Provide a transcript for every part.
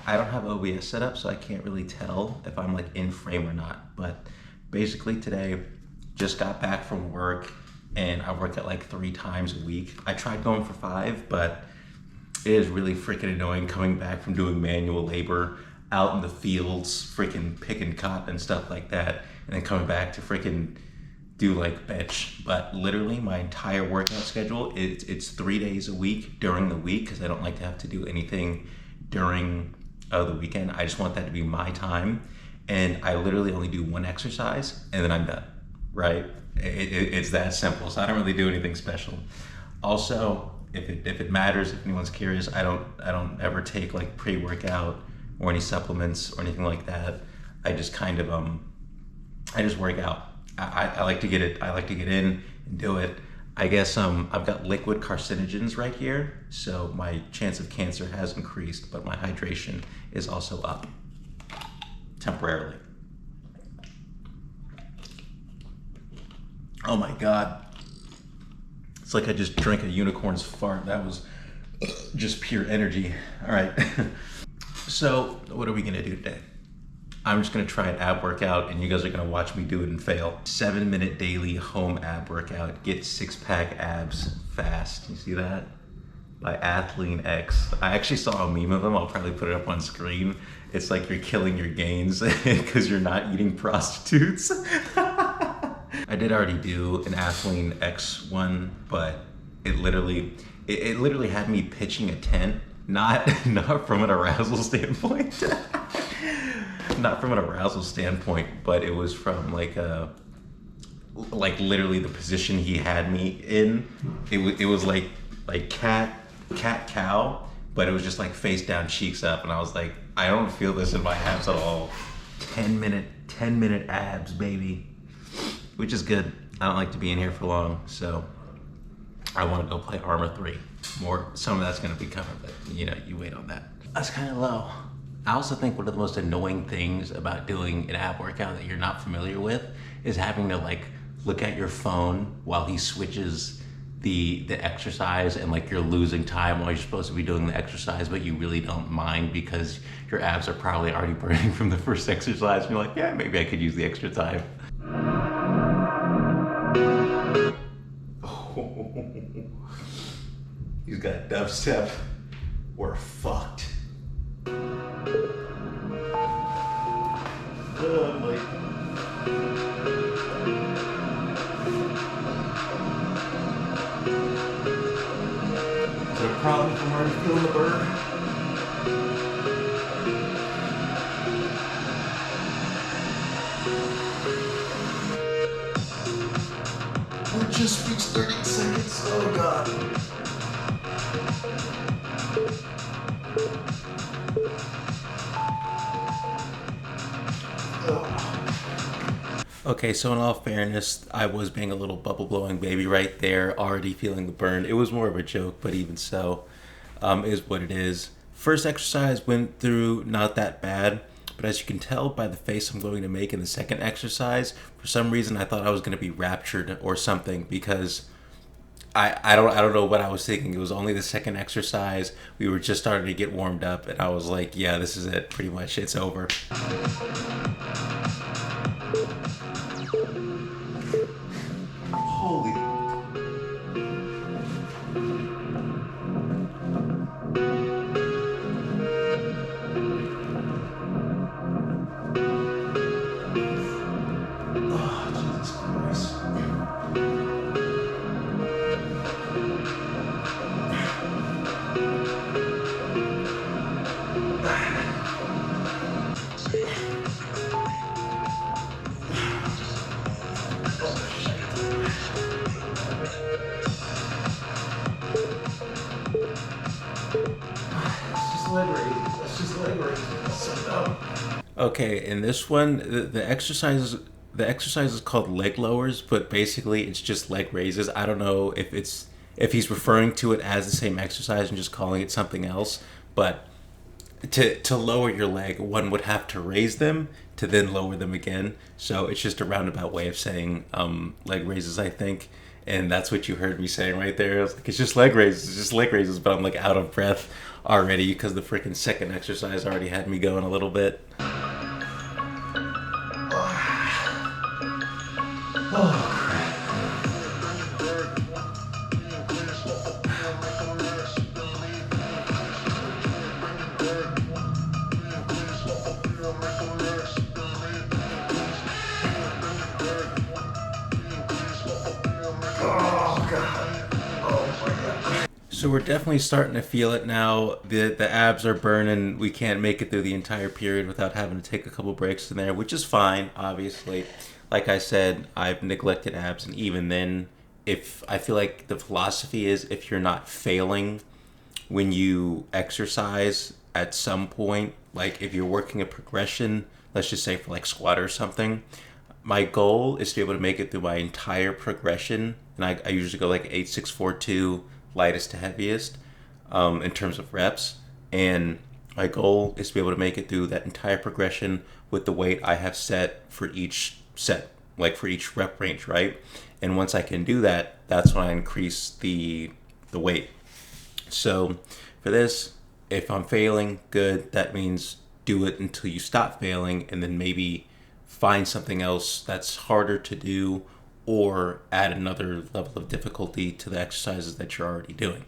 I don't have OBS set up, so I can't really tell if I'm like in frame or not. But basically today, just got back from work and I work at like 3 times a week. I tried going for 5, but it is really freaking annoying coming back from doing manual labor out in the fields, freaking picking cotton and stuff like that, and then coming back to freaking do like bench. But literally my entire workout schedule, it's 3 days a week during the week because I don't like to have to do anything during the weekend. I just want that to be my time, and I literally only do 1 exercise and then I'm done, right? It's that simple. So I don't really do anything special. Also, if it matters, if anyone's curious, I don't ever take like pre-workout or any supplements or anything like that. I just kind of I just work out. I like to get it. I like to get in and do it. I guess I've got liquid carcinogens right here, so my chance of cancer has increased, but my hydration is also up temporarily. Oh my God. It's like I just drank a unicorn's fart. That was just pure energy. All right. So what are we gonna do today? I'm just gonna try an ab workout and you guys are gonna watch me do it and fail. 7-minute daily home ab workout. Get 6-pack abs fast. You see that? By Athlean X. I actually saw a meme of them. I'll probably put it up on screen. It's like you're killing your gains because you're not eating prostitutes. I did already do an Athlean X one, but it literally had me pitching a tent, not from an arousal standpoint. Not from an arousal standpoint, but it was from like literally the position he had me in. It was like cat cow, but it was just like face down, cheeks up, and I was like, I don't feel this in my abs at all. 10 minute abs, baby. Which is good. I don't like to be in here for long, so I want to go play Armor 3. Some of that's going to be coming, but you wait on that. That's kind of low. I also think one of the most annoying things about doing an ab workout that you're not familiar with is having to like look at your phone while he switches the exercise, and like you're losing time while you're supposed to be doing the exercise, but you really don't mind because your abs are probably already burning from the first exercise, and you're like, yeah, maybe I could use the extra time. He's got dubstep. We're fucked. Oh, my. Is there a problem from already feeling the burn? We just reached 30 seconds. Oh God. Okay, so in all fairness, I was being a little bubble blowing baby right there, already feeling the burn. It was more of a joke, but even so, is what it is. First exercise went through not that bad, but as you can tell by the face I'm going to make in the second exercise, for some reason I thought I was going to be raptured or something, because I don't know what I was thinking. It was only the second exercise. We were just starting to get warmed up, and I was like, yeah, this is it. Pretty much, it's over. Holy. Oh, Jesus Christ. It's just leg raises. That's so dumb. Okay, in this one, the exercise is called leg lowers, but basically it's just leg raises. I don't know if he's referring to it as the same exercise and just calling it something else, but to lower your leg, one would have to raise them to then lower them again. So it's just a roundabout way of saying leg raises, I think. And that's what you heard me saying right there. I was like, it's just leg raises, but I'm like out of breath already because the freaking second exercise already had me going a little bit. Oh, so we're definitely starting to feel it now. The abs are burning. We can't make it through the entire period without having to take a couple breaks in there, which is fine, obviously. Like I said, I've neglected abs, and even then, if I feel like the philosophy is if you're not failing when you exercise at some point, like if you're working a progression, let's just say for like squat or something, my goal is to be able to make it through my entire progression. And I usually go like 8, 6, 4, 2, lightest to heaviest in terms of reps. And my goal is to be able to make it through that entire progression with the weight I have set for each set, like for each rep range, right? And once I can do that, that's when I increase the weight. So for this, if I'm failing, good. That means do it until you stop failing, and then maybe find something else that's harder to do, or add another level of difficulty to the exercises that you're already doing.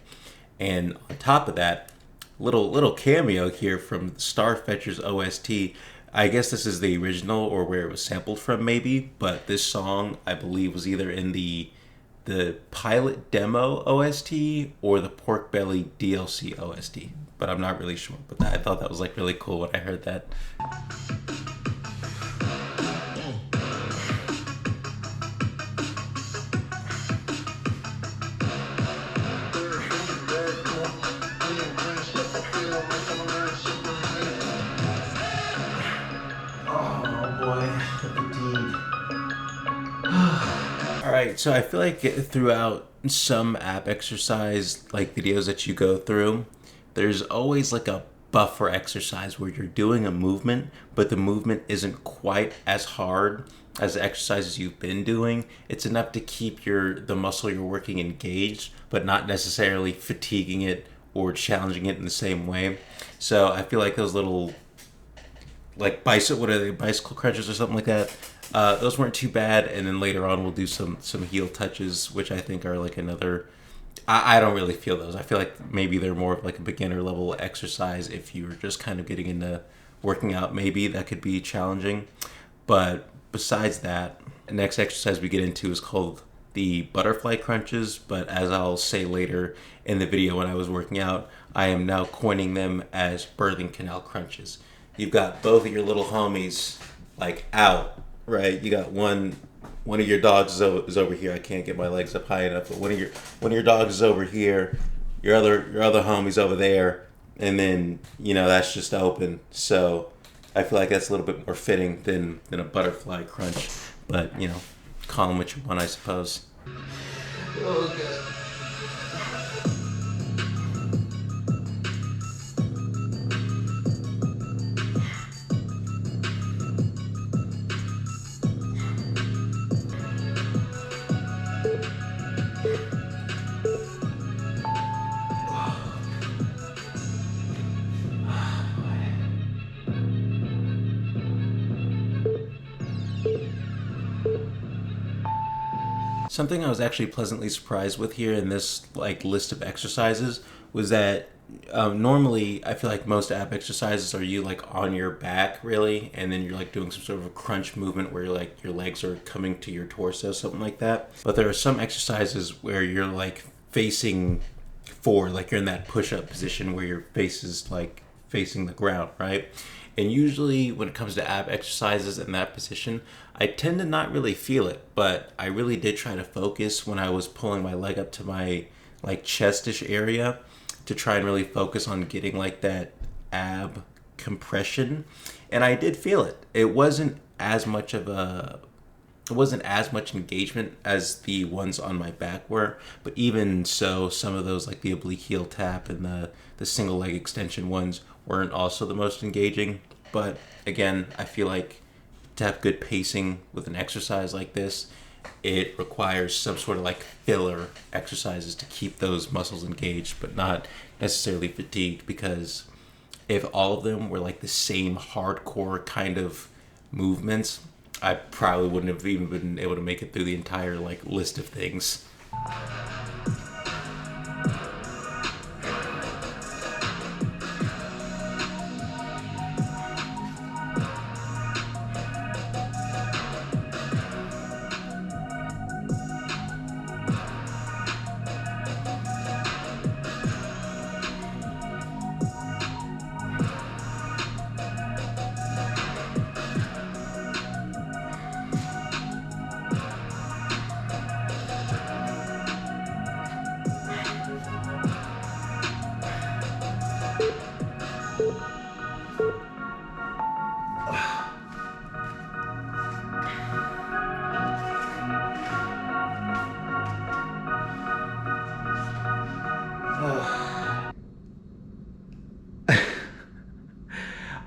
And on top of that, little cameo here from Starfetcher's OST. I guess this is the original or where it was sampled from, maybe, but this song I believe was either in the pilot demo OST or the Pork Belly DLC OST, but I'm not really sure. But I thought that was like really cool when I heard that. Alright, so I feel like throughout some ab exercise like videos that you go through, there's always like a buffer exercise where you're doing a movement, but the movement isn't quite as hard as the exercises you've been doing. It's enough to keep the muscle you're working engaged, but not necessarily fatiguing it or challenging it in the same way. So I feel like those little like bicycle crunches or something like that. Those weren't too bad, and then later on we'll do some heel touches, which I think are like another. I don't really feel those. I feel like maybe they're more of like a beginner level exercise. If you're just kind of getting into working out, maybe that could be challenging. But besides that, the next exercise we get into is called the butterfly crunches. But as I'll say later in the video when I was working out, I am now coining them as birthing canal crunches. You've got both of your little homies like out. Right, you got one of your dogs is over here. I can't get my legs up high enough, but one of your dogs is over here. Your other homie's over there, and then that's just open. So I feel like that's a little bit more fitting than a butterfly crunch. But call them what you want, I suppose. Oh God. Something I was actually pleasantly surprised with here in this like list of exercises was that normally I feel like most ab exercises are you like on your back really, and then you're like doing some sort of a crunch movement where you're like your legs are coming to your torso, something like that. But there are some exercises where you're like facing forward, like you're in that push-up position where your face is like facing the ground, right? And usually when it comes to ab exercises in that position, I tend to not really feel it, but I really did try to focus when I was pulling my leg up to my like chestish area to try and really focus on getting like that ab compression. And I did feel it. It wasn't as much engagement as the ones on my back were, but even so, some of those like the oblique heel tap and the single leg extension ones weren't also the most engaging. But again, I feel like to have good pacing with an exercise like this, it requires some sort of like filler exercises to keep those muscles engaged, but not necessarily fatigued, because if all of them were like the same hardcore kind of movements, I probably wouldn't have even been able to make it through the entire like list of things.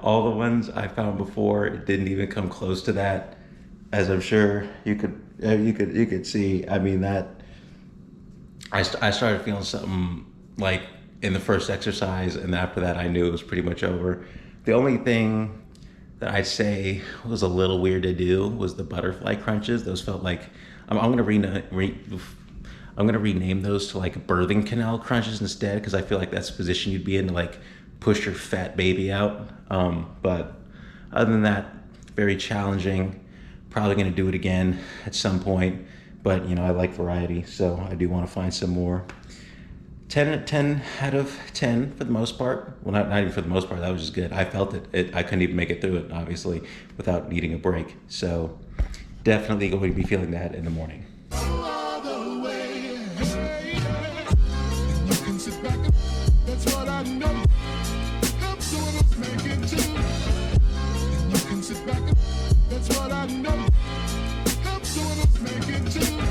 All the ones I found before, it didn't even come close to that, as I'm sure you could see. I mean, that I started feeling something like in the first exercise, and after that I knew it was pretty much over. The only thing that I'd say was a little weird to do was the butterfly crunches. Those felt like I'm gonna rename those to like birthing canal crunches instead, because I feel like that's the position you'd be in to like push your fat baby out. But other than that, very challenging. Probably gonna do it again at some point, but I like variety, so I do want to find some more. 10 out of 10 for the most part. Well, not even for the most part, that was just good. I felt it. I couldn't even make it through it, obviously, without needing a break. So definitely going to be feeling that in the morning. That's what I know.